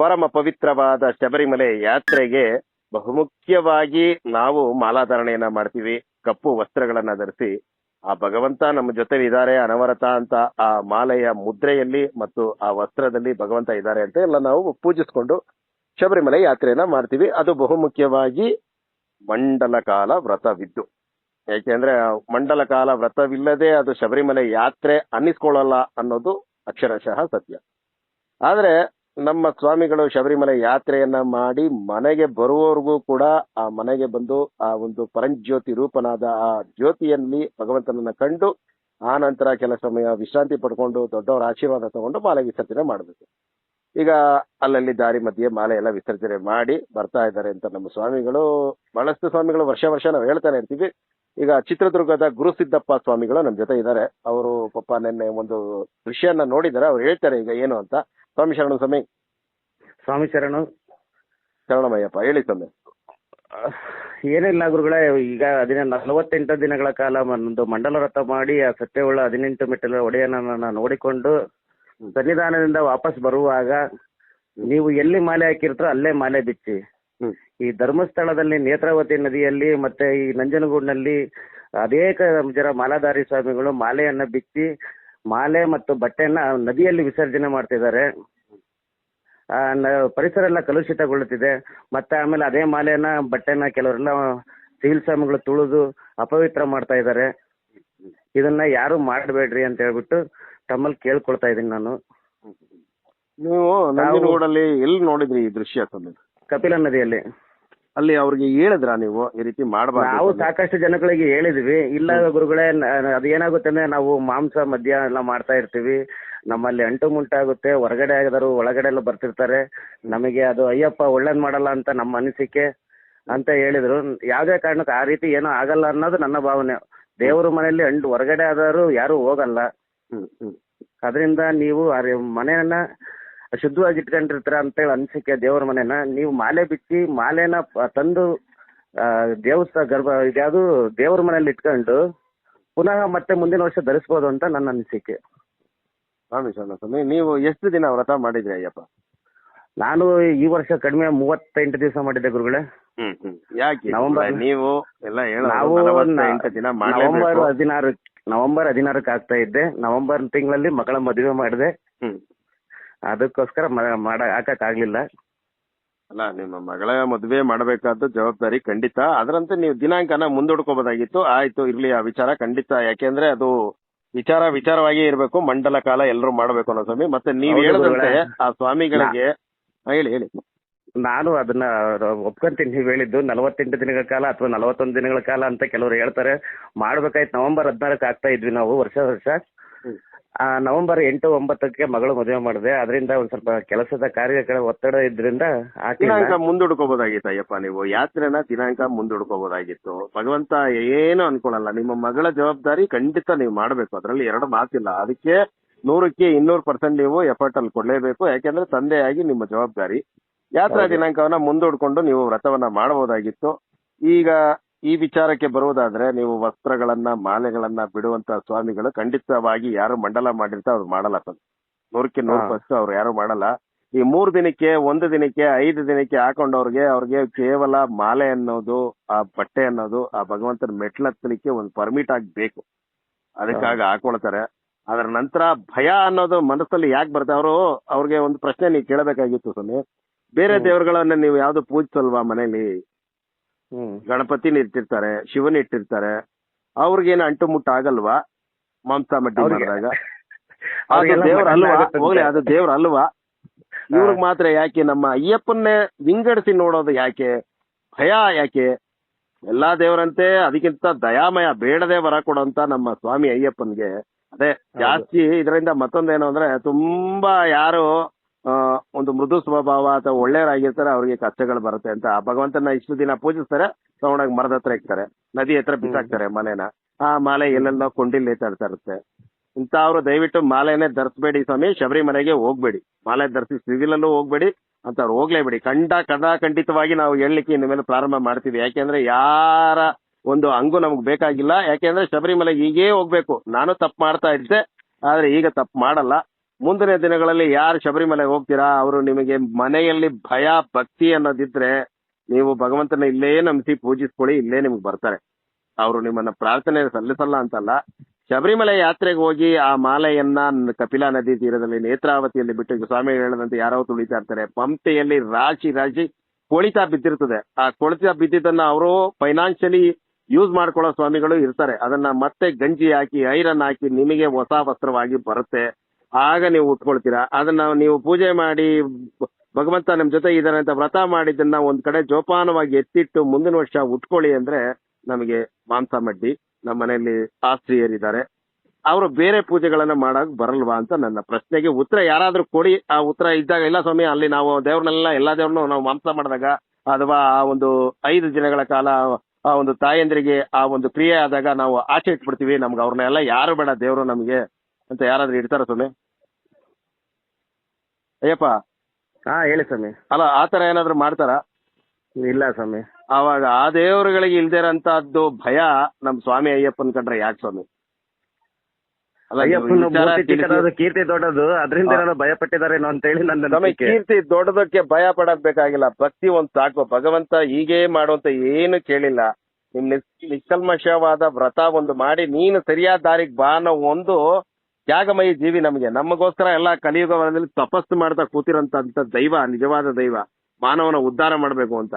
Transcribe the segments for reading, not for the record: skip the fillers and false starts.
ಪರಮ ಪವಿತ್ರವಾದ ಶಬರಿಮಲೆ ಯಾತ್ರೆಗೆ ಬಹುಮುಖ್ಯವಾಗಿ ನಾವು ಮಾಲಾಧಾರಣೆಯನ್ನ ಮಾಡ್ತೀವಿ. ಕಪ್ಪು ವಸ್ತ್ರಗಳನ್ನ ಧರಿಸಿ ಆ ಭಗವಂತ ನಮ್ಮ ಜೊತೆ ಇದ್ದಾರೆ ಅನವರತ ಅಂತ ಆ ಮಾಲೆಯ ಮುದ್ರೆಯಲ್ಲಿ ಮತ್ತು ಆ ವಸ್ತ್ರದಲ್ಲಿ ಭಗವಂತ ಇದ್ದಾರೆ ಅಂತ ಎಲ್ಲ ನಾವು ಪೂಜಿಸ್ಕೊಂಡು ಶಬರಿಮಲೆ ಯಾತ್ರೆಯನ್ನ ಮಾಡ್ತೀವಿ. ಅದು ಬಹುಮುಖ್ಯವಾಗಿ ಮಂಡಲ ಕಾಲ ವ್ರತವಿದ್ದು. ಯಾಕೆಂದ್ರೆ ಮಂಡಲ ಕಾಲ ವ್ರತವಿಲ್ಲದೆ ಅದು ಶಬರಿಮಲೆ ಯಾತ್ರೆ ಅನ್ನಿಸ್ಕೊಳ್ಳಲ್ಲ ಅನ್ನೋದು ಅಕ್ಷರಶಃ ಸತ್ಯ. ಆದ್ರೆ ನಮ್ಮ ಸ್ವಾಮಿಗಳು ಶಬರಿಮಲೆ ಯಾತ್ರೆಯನ್ನ ಮಾಡಿ ಮನೆಗೆ ಬರುವವರೆಗೂ ಕೂಡ ಆ ಮನೆಗೆ ಬಂದು ಆ ಒಂದು ಪರಂಜ್ಯೋತಿ ರೂಪನಾದ ಆ ಜ್ಯೋತಿಯಲ್ಲಿ ಭಗವಂತನನ್ನ ಕಂಡು ಆ ನಂತರ ಕೆಲ ಸಮಯ ವಿಶ್ರಾಂತಿ ಪಡ್ಕೊಂಡು ದೊಡ್ಡವರ ಆಶೀರ್ವಾದ ತಗೊಂಡು ಮಾಲೆ ವಿಸರ್ಜನೆ ಮಾಡಬೇಕು. ಈಗ ಅಲ್ಲಲ್ಲಿ ದಾರಿ ಮಧ್ಯೆ ಮಾಲೆ ಎಲ್ಲ ವಿಸರ್ಜನೆ ಮಾಡಿ ಬರ್ತಾ ಇದ್ದಾರೆ ಅಂತ ನಮ್ಮ ಸ್ವಾಮಿಗಳು, ಬಹಳಷ್ಟು ಸ್ವಾಮಿಗಳು ವರ್ಷ ವರ್ಷ ನಾವು ಹೇಳ್ತಾನೆ ಇರ್ತೀವಿ. ಈಗ ಚಿತ್ರದುರ್ಗದ ಗುರುಸಿದ್ದಪ್ಪ ಸ್ವಾಮಿಗಳು ನಮ್ಮ ಜೊತೆ ಇದ್ದಾರೆ. ಅವರು ಪಾಪ ನಿನ್ನೆ ಒಂದು ದೃಶ್ಯನ ನೋಡಿದ್ದಾರೆ. ಅವ್ರು ಹೇಳ್ತಾರೆ ಈಗ ಏನು ಅಂತ. ಸ್ವಾಮಿ ಶರಣ ಸ್ವಾಮಿ. ಸ್ವಾಮಿ ಶರಣು. ಶರಣಮಯ್ಯಪ್ಪ, ಹೇಳಿ ಸ್ವಾಮಿ. ಏನಿಲ್ಲ ಗುರುಗಳೇ, ಈಗ 48 ದಿನಗಳ ಕಾಲ ಒಂದು ಮಂಡಲ ವ್ರತ ಮಾಡಿ ಆ ಸತ್ಯವುಳ್ಳ 18 ಮೆಟ್ಟಲ ಒಡೆಯನನ್ನ ನೋಡಿಕೊಂಡು ಸನ್ನಿಧಾನದಿಂದ ವಾಪಸ್ ಬರುವಾಗ ನೀವು ಎಲ್ಲಿ ಮಾಲೆ ಹಾಕಿರ್ತೀರೋ ಅಲ್ಲೇ ಮಾಲೆ ಬಿಚ್ಚಿ. ಈ ಧರ್ಮಸ್ಥಳದಲ್ಲಿ ನೇತ್ರಾವತಿ ನದಿಯಲ್ಲಿ ಮತ್ತೆ ಈ ನಂಜನಗೂಡಿನಲ್ಲಿ ಅನೇಕ ಜನ ಮಾಲಾಧಾರಿ ಸ್ವಾಮಿಗಳು ಮಾಲೆಯನ್ನ ಬಿಚ್ಚಿ ಮಾಲೆ ಮತ್ತು ಬಟ್ಟೆಯನ್ನ ನದಿಯಲ್ಲಿ ವಿಸರ್ಜನೆ ಮಾಡ್ತಿದ್ದಾರೆ. ಪರಿಸರ ಎಲ್ಲ ಕಲುಷಿತಗೊಳ್ಳುತ್ತಿದೆ. ಮತ್ತೆ ಆಮೇಲೆ ಅದೇ ಮಾಲೆಯನ್ನ ಬಟ್ಟೆನ ಕೆಲವರೆಲ್ಲ ಸಿವಿಲ್ ಸ್ವಾಮಿಗಳು ತುಳಿದು ಅಪವಿತ್ರ ಮಾಡ್ತಾ ಇದ್ದಾರೆ. ಇದನ್ನ ಯಾರು ಮಾಡಬೇಡ್ರಿ ಅಂತ ಹೇಳ್ಬಿಟ್ಟು ತಮ್ಮಲ್ಲಿ ಕೇಳ್ಕೊಳ್ತಾ ಇದೀನಿ ನಾನು. ನೀವು ನಂಜನಗೂಡಲ್ಲಿ ಎಲ್ಲಿ ನೋಡಿದ್ರಿ ಈ ದೃಶ್ಯ ಸ್ವಾಮಿ? ಕಪಿಲ ನದಿಯಲ್ಲಿ. ಅಲ್ಲಿ ಅವ್ರಿಗೆ ಹೇಳಿದ್ರ ನೀವು ಈ ರೀತಿ ಮಾಡಬಾರ್ದು? ನಾವು ಸಾಕಷ್ಟು ಜನಗಳಿಗೆ ಹೇಳಿದ್ವಿ. ಇಲ್ಲ ಗುರುಗಳೇ, ಅದೇನಾಗುತ್ತೆ ಅಂದ್ರೆ ನಾವು ಮಾಂಸ ಮದ್ಯ ಎಲ್ಲ ಮಾಡ್ತಾ ಇರ್ತೀವಿ, ನಮ್ಮಲ್ಲಿ ಅಂಟು ಮುಂಟಾಗುತ್ತೆ, ಹೊರಗಡೆ ಆಗಿದ್ರು ಒಳಗಡೆ ಎಲ್ಲ ಬರ್ತಿರ್ತಾರೆ, ನಮಗೆ ಅದು ಅಯ್ಯಪ್ಪ ಒಳ್ಳೇದ್ ಮಾಡಲ್ಲ ಅಂತ ನಮ್ಮ ಅನಿಸಿಕೆ ಅಂತ ಹೇಳಿದ್ರು. ಯಾವುದೇ ಕಾರಣಕ್ಕೆ ಆ ರೀತಿ ಏನೂ ಆಗಲ್ಲ ಅನ್ನೋದು ನನ್ನ ಭಾವನೆ. ದೇವರ ಮನೆಯಲ್ಲಿ ಹೊರಗಡೆ ಆದರೂ ಯಾರು ಹೋಗಲ್ಲ. ಅದರಿಂದ ನೀವು ಮನೆಯನ್ನ ಶುದ್ಧವಾಗಿ ಇಟ್ಕೊಂಡಿರ್ತೀರ ಅಂತೇಳಿ ಅನಿಸಿಕೆ. ದೇವರ ಮನೆನ ನೀವು ಮಾಲೆ ಬಿಚ್ಚಿ ಮಾಲೆನ ತಂದು ದೇವಸ್ಥಾನ ಇದ್ಯಾವುದು ದೇವರ ಮನೇಲಿ ಇಟ್ಕೊಂಡು ಪುನಃ ಮತ್ತೆ ಮುಂದಿನ ವರ್ಷ ಧರಿಸ್ಬೋದು ಅಂತ ನನ್ನ ಅನಿಸಿಕೆ. ಸ್ವಾಮಿ ಸ್ವಾಮಿ, ನೀವು ಎಷ್ಟು ದಿನ ವ್ರತ ಮಾಡಿದ್ರಿ ಅಯ್ಯಪ್ಪ? ನಾನು ಈ ವರ್ಷ ಕಡಿಮೆ 38 ದಿವಸ ಮಾಡಿದ್ದೆ ಗುರುಗಳೇ. ಯಾಕೆ ನೀವು ಎಲ್ಲ ನಾವು ನವೆಂಬರ್ 16ಕ್ಕೆ ಆಗ್ತಾ ಇದ್ದೆ. ನವೆಂಬರ್ ತಿಂಗಳಲ್ಲಿ ಮಗಳ ಮದುವೆ ಮಾಡಿದೆ. ಅದಕ್ಕೋಸ್ಕರ ಹಾಕಕ್ಕಾಗ್ಲಿಲ್ಲ. ಅಲ್ಲ, ನಿಮ್ಮ ಮಗಳ ಮದುವೆ ಮಾಡಬೇಕಾದ ಜವಾಬ್ದಾರಿ ಖಂಡಿತ. ಅದರಂತೆ ನೀವು ದಿನಾಂಕನ ಮುಂದೂಡ್ಕೋಬೋದಾಗಿತ್ತು. ಆಯ್ತು, ಇರ್ಲಿ ಆ ವಿಚಾರ ಖಂಡಿತ. ಯಾಕೆಂದ್ರೆ ಅದು ವಿಚಾರವಾಗಿ ಇರಬೇಕು. ಮಂಡಲ ಕಾಲ ಎಲ್ಲರೂ ಮಾಡಬೇಕು ಅನ್ನೋ ಸ್ವಾಮಿ. ಮತ್ತೆ ನೀವು ಹೇಳಿದಂತೆ ಆ ಸ್ವಾಮಿಗಳಿಗೆ ಹೇಳಿ. ನಾನು ಅದನ್ನ ಒಪ್ಕೊಂತೀನಿ. ನೀವು ಹೇಳಿದ್ದು 48 ದಿನಗಳ ಕಾಲ ಅಥವಾ 41 ದಿನಗಳ ಕಾಲ ಅಂತ ಕೆಲವರು ಹೇಳ್ತಾರೆ. ಮಾಡ್ಬೇಕಾಯ್ತು. ನವೆಂಬರ್ 16ಕ್ಕೆ ಆಗ್ತಾ ಇದ್ವಿ ನಾವು ವರ್ಷ. ನವೆಂಬರ್ 8, 9ಕ್ಕೆ ಮಗಳು ಮದುವೆ ಮಾಡಿದೆ. ಅದರಿಂದ ಒಂದ್ ಸ್ವಲ್ಪ ಕೆಲಸದ ಕಾರ್ಯಗಳ ಒತ್ತಡ ಇದ್ರಿಂದ ದಿನಾಂಕ ಮುಂದೂಡ್ಕೋಬಹುದಾಗಿತ್ತು ಅಯ್ಯಪ್ಪ. ನೀವು ಯಾತ್ರೆನ ದಿನಾಂಕ ಮುಂದೂಡ್ಕೋಬಹುದಾಗಿತ್ತು. ಭಗವಂತ ಏನು ಅನ್ಕೊಳಲ್ಲ. ನಿಮ್ಮ ಮಗಳ ಜವಾಬ್ದಾರಿ ಖಂಡಿತ ನೀವು ಮಾಡ್ಬೇಕು, ಅದರಲ್ಲಿ ಎರಡು ಮಾತಿಲ್ಲ. ಅದಕ್ಕೆ 100ಕ್ಕೆ 200% ನೀವು ಎಫರ್ಟ್ ಅಲ್ಲಿ ಕೊಡ್ಲೇಬೇಕು. ಯಾಕೆಂದ್ರೆ ತಂದೆಯಾಗಿ ನಿಮ್ಮ ಜವಾಬ್ದಾರಿ. ಯಾತ್ರಾ ದಿನಾಂಕವನ್ನ ಮುಂದೂಡ್ಕೊಂಡು ನೀವು ವ್ರತವನ್ನ ಮಾಡಬಹುದಾಗಿತ್ತು. ಈಗ ಈ ವಿಚಾರಕ್ಕೆ ಬರುವುದಾದ್ರೆ, ನೀವು ವಸ್ತ್ರಗಳನ್ನ ಮಾಲೆಗಳನ್ನ ಬಿಡುವಂತ ಸ್ವಾಮಿಗಳು ಖಂಡಿತವಾಗಿ ಯಾರು ಮಂಡಲ ಮಾಡಿರ್ತಾರೆ ಅವ್ರು ಮಾಡಲ್ಲ ಸರ್. 100ಕ್ಕೆ 100% ಅವ್ರು ಯಾರು ಮಾಡಲ್ಲ. ಈ 3 ದಿನಕ್ಕೆ 1 ದಿನಕ್ಕೆ 5 ದಿನಕ್ಕೆ ಅವ್ರಿಗೆ ಕೇವಲ ಮಾಲೆ ಅನ್ನೋದು, ಆ ಬಟ್ಟೆ ಅನ್ನೋದು ಆ ಭಗವಂತನ ಮೆಟ್ಲತ್ತಲಿಕ್ಕೆ ಒಂದು ಪರ್ಮಿಟ್ ಆಗ್ಬೇಕು. ಅದಕ್ಕಾಗಿ ಹಾಕೊಳ್ತಾರೆ. ಅದರ ನಂತರ ಭಯ ಅನ್ನೋದು ಮನಸ್ಸಲ್ಲಿ ಯಾಕೆ ಬರುತ್ತೆ? ಅವ್ರಿಗೆ ಒಂದು ಪ್ರಶ್ನೆ ನೀವು ಕೇಳಬೇಕಾಗಿತ್ತು ಸ್ವಾಮಿ. ಬೇರೆ ದೇವರುಗಳನ್ನ ನೀವು ಯಾವ್ದು ಪೂಜಿಸಲ್ವಾ ಮನೇಲಿ? ಗಣಪತಿನ ಇಟ್ಟಿರ್ತಾರೆ, ಶಿವನ್ ಇಟ್ಟಿರ್ತಾರೆ. ಅವ್ರಿಗೇನು ಅಂಟು ಮುಟ್ಟ ಆಗಲ್ವಾ ಮಾಂಸ ಮಡ್ಡಿ ಮಾಡಿದಾಗ? ಅದು ದೇವ್ರ ಅಲ್ವಾ? ಹೋಗ್ಲಿ, ಅದು ದೇವ್ರ ಅಲ್ವಾ? ಇವ್ರಿಗೆ ಮಾತ್ರ ಯಾಕೆ ನಮ್ಮ ಅಯ್ಯಪ್ಪನ್ನೇ ವಿಂಗಡಿಸಿ ನೋಡೋದು ಯಾಕೆ? ಭಯ ಯಾಕೆ? ಎಲ್ಲಾ ದೇವರಂತೆ ಅದಕ್ಕಿಂತ ದಯಾಮಯ, ಬೇಡದೆ ವರ ಕೊಡೋಂತ ನಮ್ಮ ಸ್ವಾಮಿ ಅಯ್ಯಪ್ಪನ್ಗೆ ಅದೇ ಜಾಸ್ತಿ. ಇದರಿಂದ ಮತ್ತೊಂದೇನು ಅಂದ್ರೆ, ತುಂಬಾ ಯಾರು ಒಂದು ಮೃದು ಸ್ವಭಾವ ಅಥವಾ ಒಳ್ಳೆಯವರಾಗಿರ್ತಾರೆ ಅವ್ರಿಗೆ ಕಷ್ಟಗಳು ಬರುತ್ತೆ ಅಂತ ಆ ಭಗವಂತನ ಇಷ್ಟು ದಿನ ಪೂಜಿಸ್ತಾರೆ. ತಗೊಂಡಾಗ ಮರದ ಹತ್ರ ಇಕ್ತಾರೆ, ನದಿ ಹತ್ರ ಬಿಸಾಕ್ತಾರೆ ಮಾಲೆನ. ಆ ಮಾಲೆ ಎಲ್ಲೆಲ್ಲೋ ಕೊಂಡಿಲ್ ನೇತಾಡ್ತಾ ಇರುತ್ತೆ. ಇಂಥವ್ರು ದಯವಿಟ್ಟು ಮಾಲೆನೇ ಧರಿಸ್ಬೇಡಿ ಸ್ವಾಮಿ. ಶಬರಿಮಲೆಗೆ ಹೋಗ್ಬೇಡಿ, ಮಾಲೆ ಧರಿಸಿ ಸಿವಿಲಲ್ಲೂ ಹೋಗ್ಬೇಡಿ ಅಂತವ್ರು ಹೋಗ್ಲೇಬೇಡಿ. ಖಂಡಿತವಾಗಿ ನಾವು ಹೇಳಲಿಕ್ಕೆ ಇನ್ನು ಮೇಲೆ ಪ್ರಾರಂಭ ಮಾಡ್ತೀವಿ. ಯಾಕೆಂದ್ರೆ ಯಾರ ಒಂದು ಅಂಗು ನಮ್ಗೆ ಬೇಕಾಗಿಲ್ಲ. ಯಾಕೆಂದ್ರೆ ಶಬರಿಮಲೆಗೆ ಹೀಗೇ ಹೋಗ್ಬೇಕು. ನಾನು ತಪ್ಪು ಮಾಡ್ತಾ ಇದ್ದೆ, ಆದ್ರೆ ಈಗ ತಪ್ಪು ಮಾಡಲ್ಲ. ಮುಂದಿನ ದಿನಗಳಲ್ಲಿ ಯಾರು ಶಬರಿಮಲೆಗೆ ಹೋಗ್ತೀರಾ ಅವರು ನಿಮಗೆ ಮನೆಯಲ್ಲಿ ಭಯ ಭಕ್ತಿ ಅನ್ನೋದಿದ್ರೆ ನೀವು ಭಗವಂತನ ಇಲ್ಲೇ ನಂಬಿಸಿ ಪೂಜಿಸ್ಕೊಳ್ಳಿ, ಇಲ್ಲೇ ನಿಮ್ಗೆ ಬರ್ತಾರೆ. ಅವರು ನಿಮ್ಮನ್ನ ಪ್ರಾರ್ಥನೆ ಸಲ್ಲಿಸಲ್ಲ ಅಂತಲ್ಲ. ಶಬರಿಮಲೆ ಯಾತ್ರೆಗೆ ಹೋಗಿ ಆ ಮಾಲೆಯನ್ನ ಕಪಿಲಾ ನದಿ ತೀರದಲ್ಲಿ ನೇತ್ರಾವತಿಯಲ್ಲಿ ಬಿಟ್ಟು, ಈಗ ಸ್ವಾಮಿ ಹೇಳದಂತೆ ಯಾರೋ ತುಳಿತಾ ಇರ್ತಾರೆ, ಪಂಪೆಯಲ್ಲಿ ರಾಶಿ ರಾಶಿ ಕೊಳಿತಾ ಬಿದ್ದಿರ್ತದೆ. ಆ ಕೊಳಿತಾ ಬಿದ್ದಿದ್ದನ್ನ ಅವರು ಫೈನಾನ್ಷಿಯಲಿ ಯೂಸ್ ಮಾಡ್ಕೊಳ್ಳೋ ಸ್ವಾಮಿಗಳು ಇರ್ತಾರೆ. ಅದನ್ನ ಮತ್ತೆ ಗಂಜಿ ಹಾಕಿ ಐರನ್ ಹಾಕಿ ನಿಮಗೆ ಹೊಸ ವಸ್ತ್ರವಾಗಿ ಬರುತ್ತೆ. ಆಗ ನೀವು ಉಟ್ಕೊಳ್ತೀರಾ. ಅದನ್ನ ನೀವು ಪೂಜೆ ಮಾಡಿ ಭಗವಂತ ನಿಮ್ ಜೊತೆ ಇದ್ದಾನೆ ಅಂತ ವ್ರತ ಮಾಡಿದ್ದನ್ನ ಒಂದ್ ಕಡೆ ಜೋಪಾನವಾಗಿ ಎತ್ತಿಟ್ಟು ಮುಂದಿನ ವರ್ಷ ಉಟ್ಕೊಳ್ಳಿ ಅಂದ್ರೆ ನಮಗೆ ಮಾಂಸ ಮಡ್ಡಿ, ನಮ್ಮ ಮನೆಯಲ್ಲಿ ಆಸ್ತ್ರೀಯರಿದ್ದಾರೆ, ಅವರು ಬೇರೆ ಪೂಜೆಗಳನ್ನ ಮಾಡಕ್ ಬರಲ್ವಾ ಅಂತ ನನ್ನ ಪ್ರಶ್ನೆಗೆ ಉತ್ತರ ಯಾರಾದ್ರೂ ಕೊಡಿ. ಆ ಉತ್ತರ ಇದ್ದಾಗ, ಇಲ್ಲ ಸ್ವಾಮಿ ಅಲ್ಲಿ ನಾವು ದೇವ್ರನ್ನೆಲ್ಲ ಎಲ್ಲಾ ದೇವ್ರನ್ನು ನಾವು ಮಾಂಸ ಮಾಡಿದಾಗ ಅಥವಾ ಆ ಒಂದು 5 ದಿನಗಳ ಕಾಲ ಆ ಒಂದು ತಾಯಂದ್ರಿಗೆ ಆ ಒಂದು ಕ್ರಿಯೆ ಆದಾಗ ನಾವು ಆಚೆ ಇಟ್ಬಿಡ್ತೀವಿ, ನಮ್ಗೆ ಅವ್ರನ್ನೆಲ್ಲ ಯಾರು ಬೇಡ ದೇವ್ರು ನಮಗೆ ಅಂತ ಯಾರಾದ್ರೂ ಇಡ್ತಾರ ಸ್ವಾಮಿ? ಅಯ್ಯಪ್ಪ, ಹಾ ಹೇಳಿ ಸ್ವಾಮಿ. ಅಲ್ಲ ಆತರ ಏನಾದ್ರು ಮಾಡ್ತಾರ? ಇಲ್ಲ ಸ್ವಾಮಿ. ಆವಾಗ ಆ ದೇವರುಗಳಿಗೆ ಇಲ್ದಿರಂತದ್ದು ಭಯ ನಮ್ ಸ್ವಾಮಿ ಅಯ್ಯಪ್ಪನ್ ಕಂಡ್ರೆ ಯಾಕೆ ಸ್ವಾಮಿ? ಅಲ್ಲ, ನೀವು ಅಯ್ಯಪ್ಪನ ವಿಚಾರ ಮೂರ್ತಿ ತಿಳಿಸಿ. ಚಿಕ್ಕದಾದ ಕೀರ್ತಿ ದೊಡ್ಡದು, ಅದರಿಂದ ಏನಾದ್ರು ಭಯ ಪಟ್ಟಿದಾರೇನೋ ಅಂತ ಹೇಳಿ ನನ್ನ ಸ್ವಾಮಿ, ನಂಬಿಕೆ. ಕೀರ್ತಿ ದೊಡ್ಡದಕ್ಕೆ ಭಯ ಪಡಕ್ ಬೇಕಾಗಿಲ್ಲ, ಭಕ್ತಿ ಒಂದ್ ಸಾಕು. ಭಗವಂತ ಹೀಗೆ ಮಾಡುವಂತ ಏನು ಕೇಳಿಲ್ಲ. ನಿಮ್ ನಿಷ್ಕಲ್ಮಶವಾದ ವ್ರತ ಒಂದು ಮಾಡಿ ನೀನು ಸರಿಯಾದ ದಾರಿಗೆ ಬಾ ಅನ್ನೋ ಒಂದು ತ್ಯಾಗಮಯಿ ಜೀವಿ ನಮಗೆ. ನಮಗೋಸ್ಕರ ಎಲ್ಲ ಕಲಿಯುಗದಲ್ಲಿ ತಪಸ್ಸು ಮಾಡ್ತಾ ಕೂತಿರೋಂತ ದೈವ, ನಿಜವಾದ ದೈವ, ಮಾನವನ ಉದ್ಧಾರ ಮಾಡಬೇಕು ಅಂತ.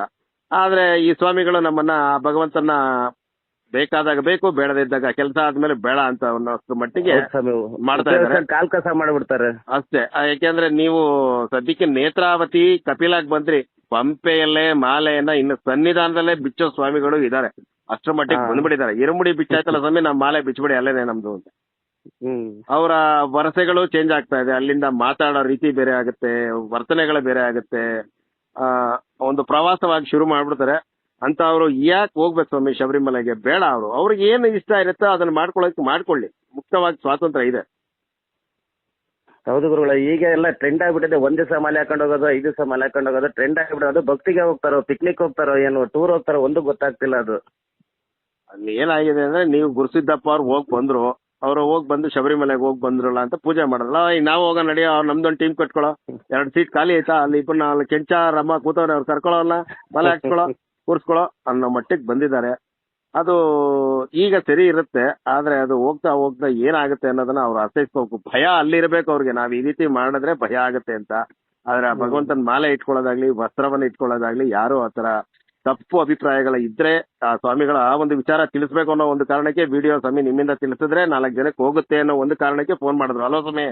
ಆದ್ರೆ ಈ ಸ್ವಾಮಿಗಳು ನಮ್ಮನ್ನ ಭಗವಂತನ ಬೇಕಾದಾಗ ಬೇಕು, ಬೇಡದಿದ್ದಾಗ ಕೆಲಸ ಆದ್ಮೇಲೆ ಬೇಡ ಅಂತ ಅನ್ನೋಷ್ಟು ಮಟ್ಟಿಗೆ ಹೌದು ಸ್ವಾಮಿ, ಮಾಡ್ತಾ ಇದ್ದಾರೆ. ಕಾಲ್ ಕಸ ಮಾಡ್ಬಿಡ್ತಾರೆ ಅಷ್ಟೇ. ಯಾಕೆಂದ್ರೆ ನೀವು ಸದ್ಯಕ್ಕೆ ನೇತ್ರಾವತಿ ಕಪಿಲಾಗ್ ಬಂದ್ರಿ, ಪಂಪೆಯಲ್ಲೇ ಮಾಲೆಯನ್ನ ಇನ್ನು ಸನ್ನಿಧಾನದಲ್ಲೇ ಬಿಚ್ಚೋ ಸ್ವಾಮಿಗಳು ಇದಾರೆ. ಅಷ್ಟರ ಮಟ್ಟಿಗೆ ಬಂದ್ಬಿಟ್ಟಿದ್ದಾರೆ. ಇರುಮುಡಿ ಬಿಚ್ಚಾಯ್ತಲ್ಲ ಸ್ವಾಮಿ, ನಮ್ಮ ಮಾಲೆ ಬಿಚ್ಚಿಬಿಡಿ ಅಲ್ಲೇನೆ ನಮ್ದು ಅಂತ. ಅವರ ವರಸೆಗಳು ಚೇಂಜ್ ಆಗ್ತಾ ಇದೆ. ಅಲ್ಲಿಂದ ಮಾತಾಡೋ ರೀತಿ ಬೇರೆ ಆಗುತ್ತೆ, ವರ್ತನೆಗಳು ಬೇರೆ ಆಗುತ್ತೆ. ಒಂದು ಪ್ರವಾಸವಾಗಿ ಶುರು ಮಾಡ್ಬಿಡ್ತಾರೆ ಅಂತ. ಅವರು ಯಾಕೆ ಹೋಗ್ಬೇಕು ಸ್ವಾಮಿ ಶಬರಿಮಲೆಗೆ? ಬೇಡ. ಅವ್ರಿಗೆ ಏನು ಇಷ್ಟ ಇರುತ್ತೋ ಅದನ್ನ ಮಾಡ್ಕೊಳ್ಳಿ, ಮುಕ್ತವಾಗಿ ಸ್ವಾತಂತ್ರ್ಯ ಇದೆ. ಹೌದು ಗುರುಗಳ, ಈಗ ಎಲ್ಲ ಟ್ರೆಂಡ್ ಆಗ್ಬಿಟ್ಟಿದೆ. 1 ದಿವಸ ಮಾಲೆ ಹಾಕೊಂಡು ಹೋಗೋದು, 5 ದಿವಸ ಮಾಲೆ ಹಾಕೊಂಡು ಹೋಗೋದು ಟ್ರೆಂಡ್ ಆಗ್ಬಿಟ್ಟೆ. ಅದು ಭಕ್ತಿಗೆ ಹೋಗ್ತಾರೋ, ಪಿಕ್ನಿಕ್ ಹೋಗ್ತಾರೋ, ಏನು ಟೂರ್ ಹೋಗ್ತಾರೋ ಒಂದು ಗೊತ್ತಾಗ್ತಿಲ್ಲ. ಅದು ಅಲ್ಲಿ ಏನಾಗಿದೆ ಅಂದ್ರೆ, ನೀವು ಗುರುಸಿದ್ದಪ್ಪ ಅವ್ರು ಹೋಗಿ ಬಂದು ಶಬರಿಮಲೆಗೆ ಹೋಗಿ ಬಂದ್ರಲ್ಲ ಅಂತ ಪೂಜೆ ಮಾಡಲ್ಲ. ಈಗ ನಾವು ಹೋಗೋ ನಡಿ, ಅವ್ರು ನಮ್ದೊಂದು ಟೀಮ್ ಕಟ್ಕೊಳ್ಳೋ, 2 ಸೀಟ್ ಖಾಲಿ ಆಯ್ತಾ, ಅಲ್ಲಿ ಇಬ್ಬರು ಅಲ್ಲಿ ಕೆಂಚ ರಮ್ಮ ಕೂತವ್ರೆ, ಅವ್ರು ಕರ್ಕೊಳ್ಳೋಲ್ಲ, ಮಲೆ ಹಾಕ್ಸ್ಕೊಳ್ಳೋ, ಕೂರ್ಸ್ಕೊಳ್ಳೋ ಅನ್ನೋ ಮಟ್ಟಿಗೆ ಬಂದಿದ್ದಾರೆ. ಅದು ಈಗ ಸರಿ ಇರುತ್ತೆ, ಆದ್ರೆ ಅದು ಹೋಗ್ತಾ ಹೋಗ್ತಾ ಏನಾಗುತ್ತೆ ಅನ್ನೋದನ್ನ ಅವ್ರು ಅರ್ಥೈಸ್ಕೋಬೇಕು. ಭಯ ಅಲ್ಲಿರ್ಬೇಕು ಅವ್ರಿಗೆ, ನಾವ್ ಈ ರೀತಿ ಮಾಡಿದ್ರೆ ಭಯ ಆಗುತ್ತೆ ಅಂತ. ಆದ್ರೆ ಭಗವಂತನ ಮಾಲೆ ಇಟ್ಕೊಳ್ಳೋದಾಗ್ಲಿ, ವಸ್ತ್ರವನ್ನ ಇಟ್ಕೊಳ್ಳೋದಾಗ್ಲಿ, ಯಾರು ಆತರ ತಪ್ಪು ಅಭಿಪ್ರಾಯಗಳ ಇದ್ರೆ ಆ ಸ್ವಾಮಿಗಳ ಆ ಒಂದು ವಿಚಾರ ತಿಳಿಸ್ಬೇಕು ಅನ್ನೋ ಒಂದು ಕಾರಣಕ್ಕೆ ವಿಡಿಯೋ ಸ್ವಾಮಿ ನಿಮ್ಮಿಂದ ತಿಳಿಸಿದ್ರೆ 4 ಜನಕ್ಕೆ ಹೋಗುತ್ತೆ ಅನ್ನೋ ಒಂದು ಕಾರಣಕ್ಕೆ ಫೋನ್ ಮಾಡಿದ್ರು. ಅಲೋ ಸ್ವಾಮಿ?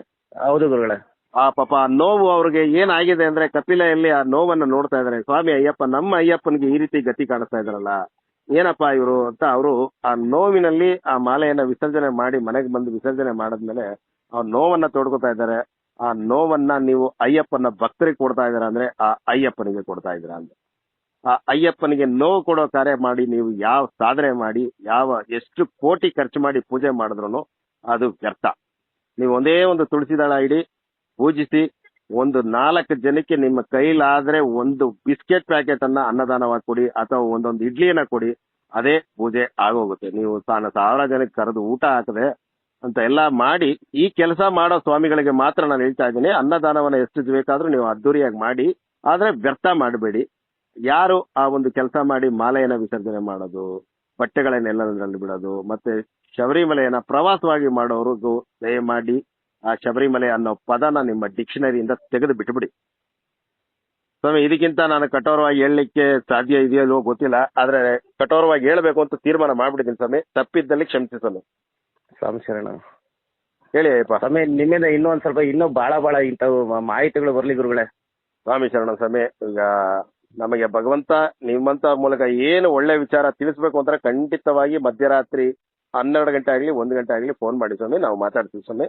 ಹೌದು ಗುರುಗಳೇ. ಆ ಪಾಪ ನೋವು ಅವ್ರಿಗೆ ಏನಾಗಿದೆ ಅಂದ್ರೆ, ಕಪಿಲೆಯಲ್ಲಿ ಆ ನೋವನ್ನ ನೋಡ್ತಾ ಇದಾರೆ. ಸ್ವಾಮಿ ಅಯ್ಯಪ್ಪ, ನಮ್ಮ ಅಯ್ಯಪ್ಪನಿಗೆ ಈ ರೀತಿ ಗತಿ ಕಾಣಿಸ್ತಾ ಇದಾರಲ್ಲ, ಏನಪ್ಪಾ ಇವರು ಅಂತ ಅವರು ಆ ನೋವಿನಲ್ಲಿ ಆ ಮಾಲೆಯನ್ನ ವಿಸರ್ಜನೆ ಮಾಡಿ ಮನೆಗೆ ಬಂದು ವಿಸರ್ಜನೆ ಮಾಡಿದ್ಮೇಲೆ ಆ ನೋವನ್ನ ತೋಡ್ಕೊತಾ ಇದ್ದಾರೆ. ಆ ನೋವನ್ನ ನೀವು ಅಯ್ಯಪ್ಪನ ಭಕ್ತರಿಗೆ ಕೊಡ್ತಾ ಇದ್ದೀರಾ ಅಂದ್ರೆ ಆ ಅಯ್ಯಪ್ಪನಿಗೆ ಕೊಡ್ತಾ ಇದ್ದೀರಾ ಅಂದ್ರೆ, ಆ ಅಯ್ಯಪ್ಪನಿಗೆ ನೋವು ಕೊಡೋ ಕಾರ್ಯ ಮಾಡಿ ನೀವು ಯಾವ ಸಾಧನೆ ಮಾಡಿ ಎಷ್ಟು ಕೋಟಿ ಖರ್ಚು ಮಾಡಿ ಪೂಜೆ ಮಾಡಿದ್ರು ಅದು ವ್ಯರ್ಥ. ನೀವು ಒಂದೇ ಒಂದು ತುಳಸಿ ದಳ ಇಡಿ, ಪೂಜಿಸಿ, ಒಂದು 4 ಜನಕ್ಕೆ ನಿಮ್ಮ ಕೈಲಾದ್ರೆ ಒಂದು ಬಿಸ್ಕೆಟ್ ಪ್ಯಾಕೆಟ್ ಅನ್ನ ಅನ್ನದಾನವಾಗಿ ಕೊಡಿ, ಅಥವಾ ಒಂದೊಂದು ಇಡ್ಲಿಯನ್ನ ಕೊಡಿ, ಅದೇ ಪೂಜೆ ಆಗೋಗುತ್ತೆ. ನೀವು 1000 ಜನಕ್ಕೆ ಕರೆದು ಊಟ ಹಾಕದೆ ಅಂತ ಎಲ್ಲ ಮಾಡಿ ಈ ಕೆಲಸ ಮಾಡೋ ಸ್ವಾಮಿಗಳಿಗೆ ಮಾತ್ರ ನಾನು ಹೇಳ್ತಾ ಇದ್ದೀನಿ, ಅನ್ನದಾನವನ್ನ ಎಷ್ಟು ಬೇಕಾದ್ರೂ ನೀವು ಅದ್ದೂರಿಯಾಗಿ ಮಾಡಿ, ಆದ್ರೆ ವ್ಯರ್ಥ ಮಾಡಬೇಡಿ. ಯಾರು ಆ ಒಂದು ಕೆಲಸ ಮಾಡಿ ಮಾಲೆಯನ್ನ ವಿಸರ್ಜನೆ ಮಾಡೋದು, ಬಟ್ಟೆಗಳನ್ನೆಲ್ಲದರಲ್ಲಿ ಬಿಡೋದು, ಮತ್ತೆ ಶಬರಿಮಲೆಯನ್ನ ಪ್ರವಾಸವಾಗಿ ಮಾಡೋರಿಗೂ ದಯಮಾಡಿ ಆ ಶಬರಿಮಲೆ ಅನ್ನೋ ಪದನ ನಿಮ್ಮ ಡಿಕ್ಷನರಿಯಿಂದ ತೆಗೆದು ಬಿಟ್ಬಿಡಿ ಸ್ವಾಮಿ. ಇದಕ್ಕಿಂತ ನಾನು ಕಠೋರವಾಗಿ ಹೇಳಲಿಕ್ಕೆ ಸಾಧ್ಯ ಇದೆಯೋ ಗೊತ್ತಿಲ್ಲ, ಆದ್ರೆ ಕಠೋರವಾಗಿ ಹೇಳ್ಬೇಕು ಅಂತ ತೀರ್ಮಾನ ಮಾಡ್ಬಿಟ್ಟಿದ್ದೀನಿ ಸ್ವಾಮಿ. ತಪ್ಪಿದ್ದಲ್ಲಿ ಕ್ಷಮಿಸಿ ಸ್ವಾಮಿ. ಸ್ವಾಮಿ ಶರಣ. ಹೇಳಿ ಅಯ್ಯಪ್ಪ. ಸ್ವಾಮಿ, ನಿಮ್ಮಿಂದ ಇನ್ನೊಂದ್ ಸ್ವಲ್ಪ ಇನ್ನೂ ಬಹಳ ಇಂಥವು ಮಾಹಿತಿಗಳು ಬರ್ಲಿ ಗುರುಗಳೇ. ಸ್ವಾಮಿ ಶರಣ ಸ್ವಾಮಿ. ಈಗ ನಮಗೆ ಭಗವಂತ ನಿಮ್ಮಂತ ಮೂಲಕ ಏನು ಒಳ್ಳೆ ವಿಚಾರ ತಿಳಿಸ್ಬೇಕು ಅಂದ್ರೆ ಖಂಡಿತವಾಗಿ ಮಧ್ಯರಾತ್ರಿ 12 ಗಂಟೆ ಆಗ್ಲಿ 1 ಗಂಟೆ ಆಗ್ಲಿ ಫೋನ್ ಮಾಡಿ ಸ್ವಾಮಿ, ನಾವು ಮಾತಾಡ್ತೀವಿ ಸ್ವಾಮಿ.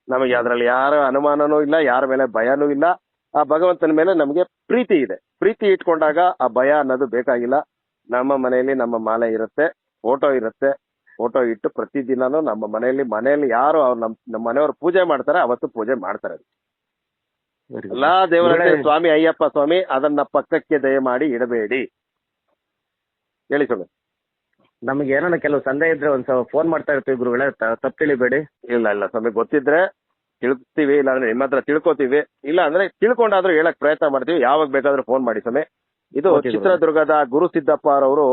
ನಮಗೆ ಅದರಲ್ಲಿ ಯಾರ ಅನುಮಾನನೂ ಇಲ್ಲ, ಯಾರ ಮೇಲೆ ಭಯನೂ ಇಲ್ಲ. ಆ ಭಗವಂತನ ಮೇಲೆ ನಮಗೆ ಪ್ರೀತಿ ಇದೆ. ಪ್ರೀತಿ ಇಟ್ಕೊಂಡಾಗ ಆ ಭಯ ಅನ್ನೋದು ಬೇಕಾಗಿಲ್ಲ. ನಮ್ಮ ಮನೆಯಲ್ಲಿ ನಮ್ಮ ಮಾಲೆ ಇರುತ್ತೆ, ಫೋಟೋ ಇರುತ್ತೆ. ಫೋಟೋ ಇಟ್ಟು ಪ್ರತಿದಿನನೂ ನಮ್ಮ ಮನೆಯಲ್ಲಿ ಯಾರು ಅವ್ರು ನಮ್ಮ ಮನೆಯವರು ಪೂಜೆ ಮಾಡ್ತಾರೆ ಅವತ್ತು ಪೂಜೆ ಮಾಡ್ತಾರೆ. ಎಲ್ಲಾ ದೇವರಲ್ಲಿ ಸ್ವಾಮಿ ಅಯ್ಯಪ್ಪ ಸ್ವಾಮಿ, ಅದನ್ನ ಪಕ್ಕಕ್ಕೆ ದಯಮಾಡಿ ಇಡಬೇಡಿ. ಹೇಳಿ ಸ್ವಾಮಿ. ನಮ್ಗೆ ಏನಾರ ಕೆಲವು ಸಂದೇಹ ಇದ್ರೆ ಒಂದ್ಸಲ ಫೋನ್ ಮಾಡ್ತಾ ಇರ್ತೀವಿ ಗುರುಗಳೇ, ತಪ್ಪು ತಿಳಿಬೇಡಿ. ಇಲ್ಲ ಸ್ವಾಮಿ, ಗೊತ್ತಿದ್ರೆ ತಿಳ್ತೀವಿ, ಇಲ್ಲಾಂದ್ರೆ ನಿಮ್ಮ ಹತ್ರ ತಿಳ್ಕೊತೀವಿ, ಇಲ್ಲ ಅಂದ್ರೆ ತಿಳ್ಕೊಂಡಾದ್ರೂ ಹೇಳಕ್ ಪ್ರಯತ್ನ ಮಾಡ್ತೀವಿ. ಯಾವಾಗ ಬೇಕಾದ್ರೂ ಫೋನ್ ಮಾಡಿ ಸ್ವಾಮಿ. ಇದು Okay, ಗುರುಗಳೇ. ಚಿತ್ರದುರ್ಗದ ಗುರು ಸಿದ್ದಪ್ಪ ಅವರವರು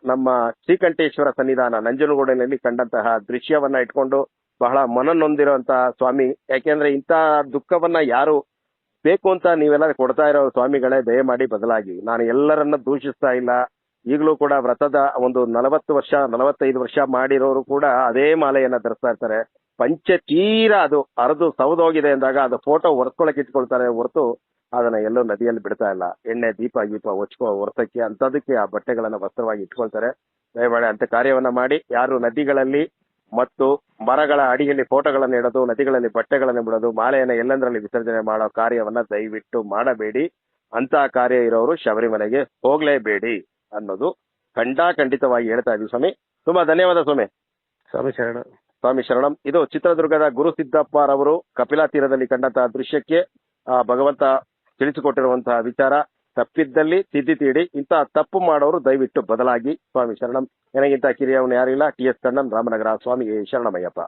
ನಮ್ಮ ಶ್ರೀಕಂಠೇಶ್ವರ ಸನ್ನಿಧಾನ ನಂಜನಗೂಡಿನಲ್ಲಿ ಕಂಡಂತಹ ದೃಶ್ಯವನ್ನ ಇಟ್ಕೊಂಡು ಬಹಳ ಮನನೊಂದಿರುವಂತಹ ಸ್ವಾಮಿ. ಯಾಕೆಂದ್ರೆ ಇಂಥ ದುಃಖವನ್ನ ಯಾರು ಬೇಕು ಅಂತ ನೀವೆಲ್ಲ ಕೊಡ್ತಾ ಇರೋ ಸ್ವಾಮಿಗಳೇ, ದಯಮಾಡಿ ಬದಲಾಗಿ. ನಾನು ಎಲ್ಲರನ್ನ ದೂಷಿಸ್ತಾ ಇಲ್ಲ. ಈಗಲೂ ಕೂಡ ವ್ರತದ ಒಂದು 45 ವರ್ಷ ಮಾಡಿರೋರು ಕೂಡ ಅದೇ ಮಾಲೆಯನ್ನ ಧರಿಸ್ತಾ ಇರ್ತಾರೆ. ಪಂಚೆ ತೀರಾ ಅದು ಅರ್ದು ಸೌದೋಗಿದೆ ಅಂದಾಗ ಅದು ಫೋಟೋ ಒರೆಸ್ಕೊಳಕ್ ಇಟ್ಕೊಳ್ತಾರೆ ಹೊರತು ಅದನ್ನ ಎಲ್ಲೋ ನದಿಯಲ್ಲಿ ಬಿಡ್ತಾ ಇಲ್ಲ. ಎಣ್ಣೆ ದೀಪ ಹೊಚ್ಕೋ ಹೊರತಕ್ಕೆ ಅಂತದಕ್ಕೆ ಆ ಬಟ್ಟೆಗಳನ್ನ ವಸ್ತ್ರವಾಗಿ ಇಟ್ಕೊಳ್ತಾರೆ. ದಯಮಾಡಿ ಅಂತ ಕಾರ್ಯವನ್ನ ಮಾಡಿ. ಯಾರು ನದಿಗಳಲ್ಲಿ ಮತ್ತು ಮರಗಳ ಅಡಿಯಲ್ಲಿ ಫೋಟೋಗಳನ್ನು ಇಡೋದು, ನದಿಗಳಲ್ಲಿ ಬಟ್ಟೆಗಳನ್ನು ಬಿಡೋದು, ಮಾಲೆಯನ್ನ ಎಲ್ಲಂದ್ರಲ್ಲಿ ವಿಸರ್ಜನೆ ಮಾಡೋ ಕಾರ್ಯವನ್ನ ದಯವಿಟ್ಟು ಮಾಡಬೇಡಿ. ಅಂತ ಕಾರ್ಯ ಇರೋರು ಶಬರಿಮಲೆಗೆ ಹೋಗ್ಲೇಬೇಡಿ ಅನ್ನೋದು ಖಂಡಿತವಾಗಿ ಹೇಳ್ತಾ ಇದ್ದೀವಿ ಸ್ವಾಮಿ. ತುಂಬಾ ಧನ್ಯವಾದ ಸ್ವಾಮಿ. ಸ್ವಾಮಿ ಶರಣ. ಸ್ವಾಮಿ ಶರಣಂ. ಇದು ಚಿತ್ರದುರ್ಗದ ಗುರು ಸಿದ್ದಪ್ಪರವರು ಕಪಿಲಾ ತೀರದಲ್ಲಿ ಕಂಡಂತಹ ದೃಶ್ಯಕ್ಕೆ ಭಗವಂತ ತಿಳಿಸಿಕೊಟ್ಟಿರುವಂತಹ ವಿಚಾರ. ತಪ್ಪಿದ್ದಲ್ಲಿ ತಿದ್ದಿ ತೀಡಿ, ಇಂತಹ ತಪ್ಪು ಮಾಡೋರು ದಯವಿಟ್ಟು ಬದಲಾಗಿ. ಸ್ವಾಮಿ ಶರಣಂ. ನನಗಿಂತ ಕಿರಿಯವನು ಯಾರಿಲ್ಲ. TS ಕಣ್ಣನ್, ರಾಮನಗರ. ಸ್ವಾಮಿ ಶರಣಮಯ್ಯಪ್ಪ.